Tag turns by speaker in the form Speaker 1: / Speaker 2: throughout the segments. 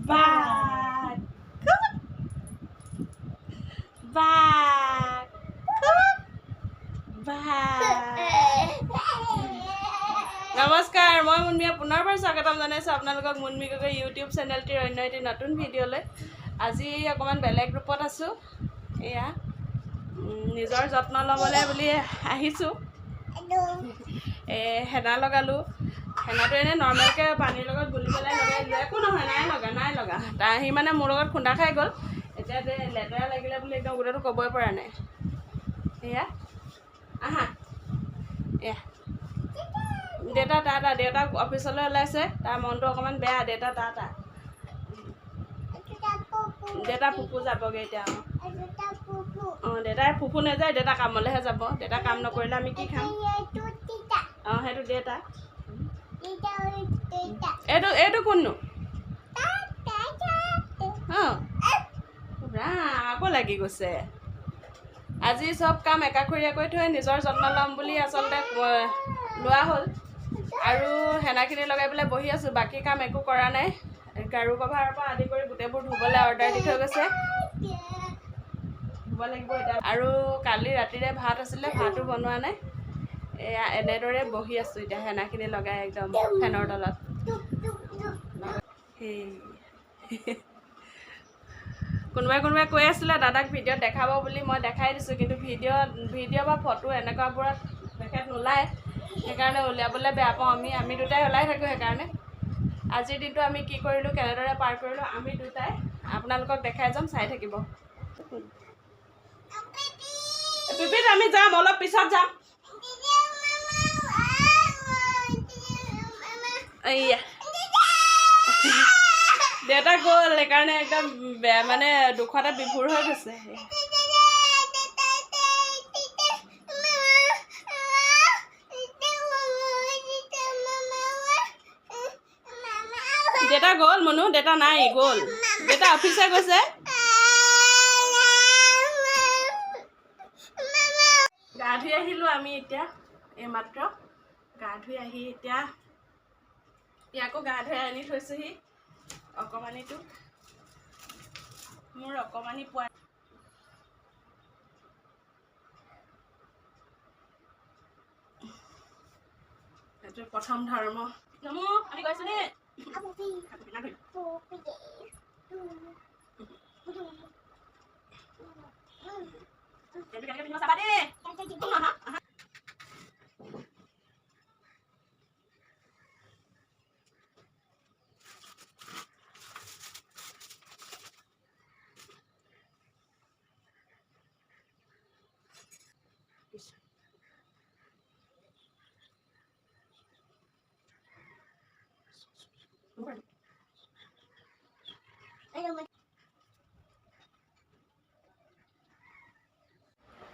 Speaker 1: Bad. Good. Bad. Good. Bad. নমস্কাৰ মই মুনমিয়া পুনৰবাৰ স্বাগতম জনাইছোঁ আপোনালোকক মুনমি গগৈ ইউটিউব চেনেলটিৰ অন্য এটি নতুন ভিডিঅ'লৈ। আজি অকণমান বেলেগ ৰূপত আছোঁ। এয়া নিজৰ যত্ন ল'বলৈ বুলি আহিছোঁ। হেনা লগালোঁ। হেনাটো এনেই নৰ্মেলকৈ পানীৰ লগত গুলি পেলাই লগাই দিলোঁ, একো নহয়, নাই লগা। সি মানে মোৰ লগত খুন্দা খাই গ'ল। এতিয়া লেতেৰা লাগিলে বুলি একদম গোটেইটো ক'বই পৰা নাই। এয়া আহা, এয়া দেউতা অফিচলৈ ওলাইছে, তাৰ মনটো অকণমান বেয়া। দেউতা ফুফু যাবগৈ এতিয়া। দেউতাই ফুফু নাযায়, দেউতা কামলৈহে যাব। দেউতা কাম নকৰিলে আমি কি খাম? সেইটো দেউতা। এইটো কোননো? আকৌ লাগি গৈছে। আজি চব কাম একাষৰীয়াকৈ থৈ নিজৰ যত্ন ল'ম বুলি আচলতে লোৱা হ'ল। আৰু হেনাখিনি লগাই পেলাই বহি আছোঁ, বাকী কাম একো কৰা নাই। গাৰু কভাৰৰ পৰা আদি কৰি গোটেইবোৰ ধুবলৈ অৰ্ডাৰ দি থৈ গৈছে, ধুব লাগিব এতিয়া। আৰু কালি ৰাতিৰে ভাত আছিলে, ভাতো বনোৱা নাই। এয়া এনেদৰে বহি আছোঁ এতিয়া হেনাখিনি লগাই একদম ফেনৰ তলত। কোনোবাই কৈ আছিলে দাদাক ভিডিঅ'ত দেখাব বুলি, মই দেখাই দিছোঁ। কিন্তু ভিডিঅ' বা ফটো এনেকুৱাবোৰত তেখেত নোলায়, সেইকাৰণে উলিয়াবলৈ বেয়া পাওঁ। আমি দুটাই ওলাই থাকোঁ। সেইকাৰণে আজিৰ দিনটো আমি কি কৰিলোঁ, কেনেদৰে পাৰ কৰিলোঁ, আমি দুটাই আপোনালোকক দেখাই যাম, চাই থাকিব। পিপিত আমি যাম, অলপ পিছত যাম। এইয়া দেউতা গ'ল, সেইকাৰণে একদম বেয়া, মানে দুখতে বিভোৰ হৈ গৈছে। দেউতা গ'ল মনু, দেউতা নাই, গ'ল। দেউতা অফিচে গৈছে। গা ধুই আহিলোঁ আমি এতিয়া, এইমাত্ৰ গা ধুই আহি এতিয়া ইয়াকো গা ধুই আনি থৈছোঁহি। অকণমানিটো মোৰ অকণমানি পোৱা। এইটো প্ৰথম ধৰ্ম। আমি গৈছোঁ দেই।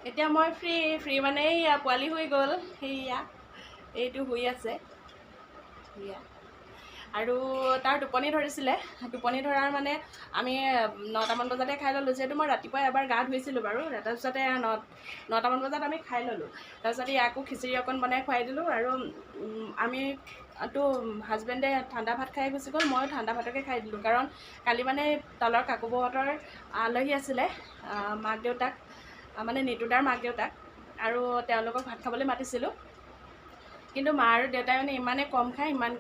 Speaker 1: এতিয়া মই ফ্ৰী মানে পোৱালি শুই গ'ল, সেয়া এইটো শুই আছে সেয়া। আৰু তাৰ টোপনি ধৰিছিলে, টোপনি ধৰাৰ মানে আমি 9টামান বজাতে খাই ল'লোঁ। যিহেতু মই ৰাতিপুৱা এবাৰ গা ধুইছিলোঁ বাৰু, তাৰপিছতে 9টামান বজাত আমি খাই ল'লোঁ। তাৰপিছতে ইয়াকো খিচিৰি অকণ বনাই খুৱাই দিলোঁ। আৰু আমিতো হাজবেণ্ডে ঠাণ্ডা ভাত খাই গুচি গ'ল, ময়ো ঠাণ্ডা ভাতকে খাই দিলোঁ। কাৰণ কালি মানে তলৰ কাকুবহঁতৰ আলহী আছিলে, মাক দেউতাক, মানে নিতুদাৰ মাক দেউতাক, আৰু তেওঁলোকক ভাত খাবলৈ মাতিছিলোঁ। কিন্তু মা আৰু দেউতাই মানে ইমানেই কম খায়, ইমান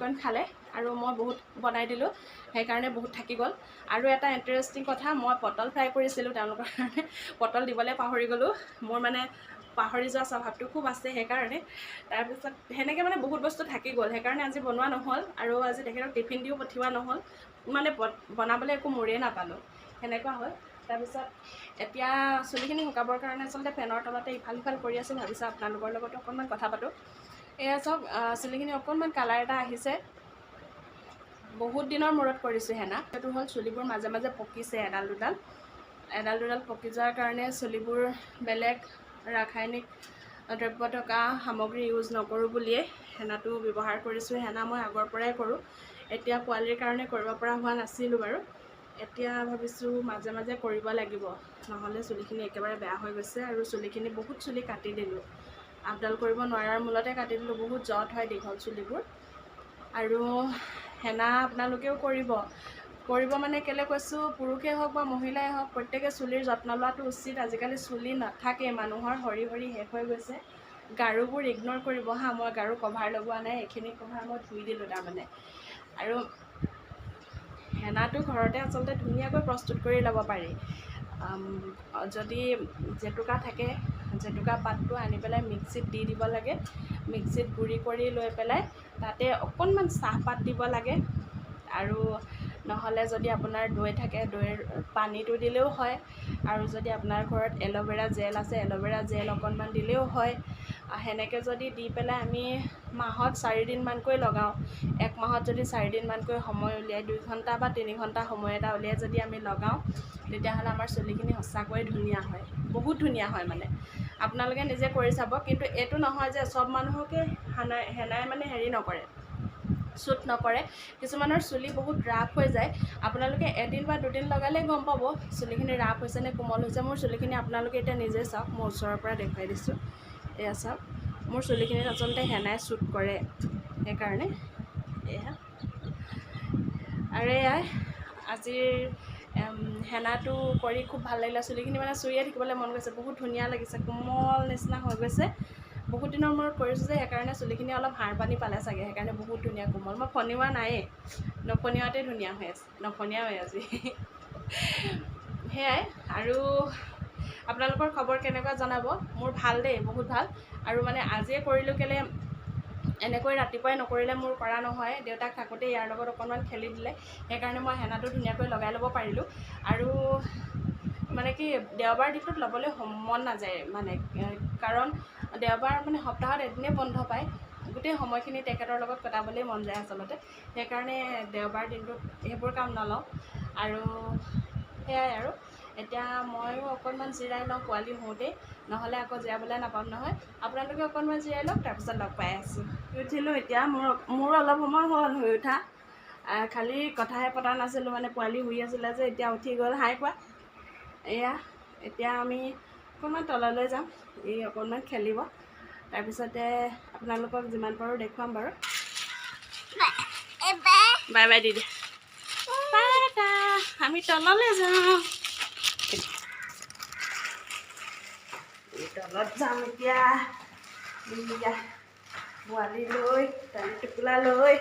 Speaker 1: কণ খালে, আৰু মই বহুত বনাই দিলোঁ, সেইকাৰণে বহুত থাকি গ'ল। আৰু এটা ইণ্টাৰেষ্টিং কথা, মই পটল ফ্ৰাই কৰিছিলোঁ তেওঁলোকৰ কাৰণে, পটল দিবলৈ পাহৰি গ'লোঁ। মোৰ মানে পাহৰি যোৱা স্বভাৱটো খুব আছে, সেইকাৰণে। তাৰপিছত সেনেকৈ মানে বহুত বস্তু থাকি গ'ল, সেইকাৰণে আজি বনোৱা নহ'ল। আৰু আজি তেখেতক টিফিন দিও পঠিওৱা নহ'ল, মানে বনাবলৈ একো মোৰেই নাপালোঁ, সেনেকুৱা হ'ল। তাৰপিছত এতিয়া চুলিখিনি শুকাবৰ কাৰণে আচলতে ফেনৰ তলতে ইফাল সিফাল কৰি আছোঁ। ভাবিছোঁ আপোনালোকৰ লগতো অকণমান কথা পাতোঁ। এয়া চাওক, চুলিখিনি অকণমান কালাৰ এটা আহিছে। বহুত দিনৰ মূৰত কৰিছোঁ হেনা। সেইটো হ'ল চুলিবোৰ মাজে মাজে পকিছে, এডাল দুডাল পকি যোৱাৰ কাৰণে চুলিবোৰ বেলেগ ৰাসায়নিক দ্ৰব্য থকা সামগ্ৰী ইউজ নকৰোঁ বুলিয়ে হেনাটো ব্যৱহাৰ কৰিছোঁ। হেনা মই আগৰ পৰাই কৰোঁ, এতিয়া পোৱালিৰ কাৰণে কৰিব পৰা হোৱা নাছিলোঁ বাৰু। এতিয়া ভাবিছোঁ মাজে মাজে কৰিব লাগিব, নহ'লে চুলিখিনি একেবাৰে বেয়া হৈ গৈছে। আৰু বহুত চুলি কাটি দিলোঁ, আপডাল কৰিব নোৱাৰাৰ মূলতে কাটি দিলোঁ। বহুত জট হয় দীঘল চুলিবোৰ। আৰু হেনা আপোনালোকেও কৰিব, কৰিব মানে কেলৈ কৈছোঁ, পুৰুষেই হওক বা মহিলাই হওক প্ৰত্যেকে চুলিৰ যত্ন লোৱাটো উচিত। আজিকালি চুলি নাথাকে, মানুহৰ সৰি সৰি শেষ হৈ গৈছে। গাৰুবোৰ ইগন'ৰ কৰিব হা, মই গাৰু কভাৰ লগোৱা নাই, এইখিনি কভাৰ মই ধুই দিলোঁ তাৰমানে। আৰু হেনাটো ঘৰতে আচলতে ধুনীয়াকৈ প্ৰস্তুত কৰি ল'ব পাৰি। যদি জেতুকা থাকে, জেতুকা পাতটো আনি পেলাই মিক্সিত দি দিব লাগে, মিক্সিত গুড়ি কৰি লৈ পেলাই তাতে অকণমান চাহপাত দিব লাগে। আৰু নহ'লে যদি আপোনাৰ দৈ থাকে, দৈৰ পানীটো দিলেও হয়। আৰু যদি আপোনাৰ ঘৰত এল'ভেৰা জেল আছে, এল'ভেৰা জেল অকণমান দিলেও হয়। সেনেকৈ যদি দি পেলাই আমি মাহত 4 দিনমানকৈ লগাওঁ, এক মাহত যদি 4 দিনমানকৈ সময় উলিয়াই 2 ঘণ্টা বা 3 ঘণ্টা সময় এটা উলিয়াই যদি আমি লগাওঁ, তেতিয়াহ'লে আমাৰ চুলিখিনি সঁচাকৈ ধুনীয়া হয়, বহুত ধুনীয়া হয় মানে। আপোনালোকে নিজে কৰি চাব। কিন্তু এইটো নহয় যে চব মানুহকে হেনাই মানে হেৰি নকৰে, শ্বুট নকৰে। কিছুমানৰ চুলি বহুত ৰাফ হৈ যায়, আপোনালোকে এদিন বা দুদিন লগালেই গম পাব চুলিখিনি ৰাফ হৈছে নে কোমল হৈছে। মোৰ চুলিখিনি আপোনালোকে এতিয়া নিজে চাওক, মই ওচৰৰ পৰা দেখুৱাই দিছোঁ, এয়া চাওক। মোৰ চুলিখিনিত আচলতে হেনাই শ্বুট কৰে, সেইকাৰণে এয়া। আৰু এয়াই আজিৰ হেনাটো কৰি খুব ভাল লাগিলে। চুলিখিনি মানে চুইয়ে থাকিবলৈ মন গৈছে, বহুত ধুনীয়া লাগিছে, কোমল নিচিনা হৈ গৈছে। বহুত দিনৰ মূৰত কৰিছোঁ যে সেইকাৰণে চুলিখিনি অলপ হাড় পানী পালে চাগে, সেইকাৰণে বহুত ধুনীয়া কোমল। মই ফণিওৱা নায়েই, নফণিওৱাতে ধুনীয়া হৈ আছে, নফণিয়াওৱে আজি। সেয়াই। আৰু আপোনালোকৰ খবৰ কেনেকুৱা জনাব। মোৰ ভাল দেই, বহুত ভাল। আৰু মানে আজিয়ে কৰিলোঁ কেলৈ, এনেকৈ ৰাতিপুৱাই নকৰিলে মোৰ কৰা নহয়। দেউতাক থাকোঁতে ইয়াৰ লগত অকণমান খেলি দিলে, সেইকাৰণে মই হেনাটো ধুনীয়াকৈ লগাই ল'ব পাৰিলোঁ। আৰু মানে কি দেওবাৰ দিনটোত ল'বলৈ মন নাযায় মানে, কাৰণ দেওবাৰ মানে সপ্তাহত এদিনেই বন্ধ পায়, গোটেই সময়খিনি তেখেতৰ লগত কটাবলৈ মন যায় আচলতে। সেইকাৰণে দেওবাৰ দিনটোত সেইবোৰ কাম নলওঁ। আৰু সেয়াই। আৰু এতিয়া ময়ো অকণমান জিৰাই লওঁ পোৱালি শুওঁতেই, নহ'লে আকৌ জিৰাবলৈ নাপাম নহয়। আপোনালোকে অকণমান জিৰাই লওক, তাৰপিছত লগ পাই আছোঁ। উঠিলোঁ এতিয়া, মোৰ অলপ সময় হ'ল শুই উঠা, খালি কথাহে পতা নাছিলোঁ মানে, পোৱালি শুই আছিলে যে, এতিয়া উঠি গ'ল। হাই কোৱা। এয়া এতিয়া আমি অকণমান তললৈ যাম, এই অকণমান খেলিব, তাৰপিছতে আপোনালোকক যিমান পাৰোঁ দেখুৱাম বাৰু। বাই বাই দিদি। আমি তললৈ যাওঁ, তলত যাম এতিয়া। পোৱালি লৈ, দালি টোপোলা লৈ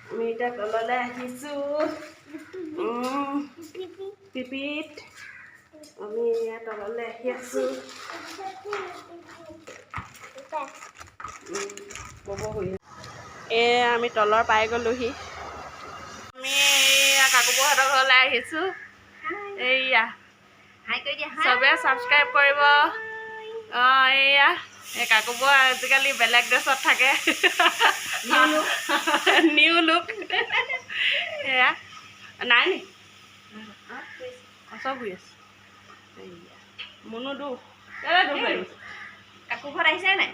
Speaker 1: আমি এতিয়া তললৈ আহিছোঁ। পিপিত আমি ইয়াত তললৈ আহি আছোঁ। আমি তলৰ পাই গ'লোহি। আমি এয়া কাকুবহঁতৰ ঘৰলৈ আহিছোঁ। এইয়া চবে ছাবস্ক্ৰাইব কৰিব। এইয়া এই কাকুব আজিকালি বেলেগ ড্ৰেছত থাকে, নিউ লুক। এয়া নাই নি চব শুই আছে। মুনু দুখ কাকু ঘৰত আহিছে নাই?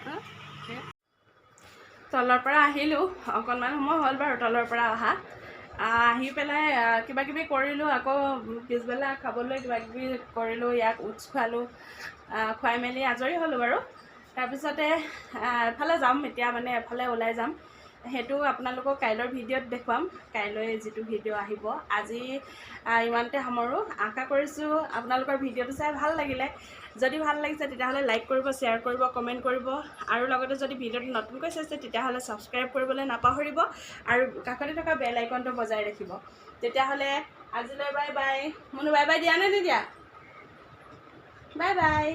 Speaker 1: তলৰ পৰা আহিলোঁ, অকণমান সময় হ'ল বাৰু তলৰ পৰা অহা। আহি পেলাই কিবাকিবি কৰিলোঁ, আকৌ পিছবেলা খাবলৈ কিবাকিবি কৰিলোঁ। ইয়াক উটছ খোৱালোঁ, খুৱাই মেলি আজৰি হ'লোঁ বাৰু। তাৰপিছতে এফালে যাম এতিয়া, মানে এফালে ওলাই যাম। সেইটো আপোনালোকক কাইলৈৰ ভিডিঅ'ত দেখুৱাম, কাইলৈ যিটো ভিডিঅ' আহিব। আজি ইমানতে সামৰোঁ। আশা কৰিছোঁ আপোনালোকৰ ভিডিঅ'টো চাই ভাল লাগিলে। যদি ভাল লাগিছে তেতিয়াহ'লে লাইক কৰিব, শ্বেয়াৰ কৰিব, কমেণ্ট কৰিব। আৰু লগতে যদি ভিডিঅ'টো নতুনকৈ চাইছে তেতিয়াহ'লে ছাবস্ক্ৰাইব কৰিবলৈ নাপাহৰিব, আৰু কাষতে থকা বেল আইকনটো বজাই ৰাখিব। তেতিয়াহ'লে আজিলৈ bye bye. Munu bye bye দিয়া নে নিদিয়া? Bye bye.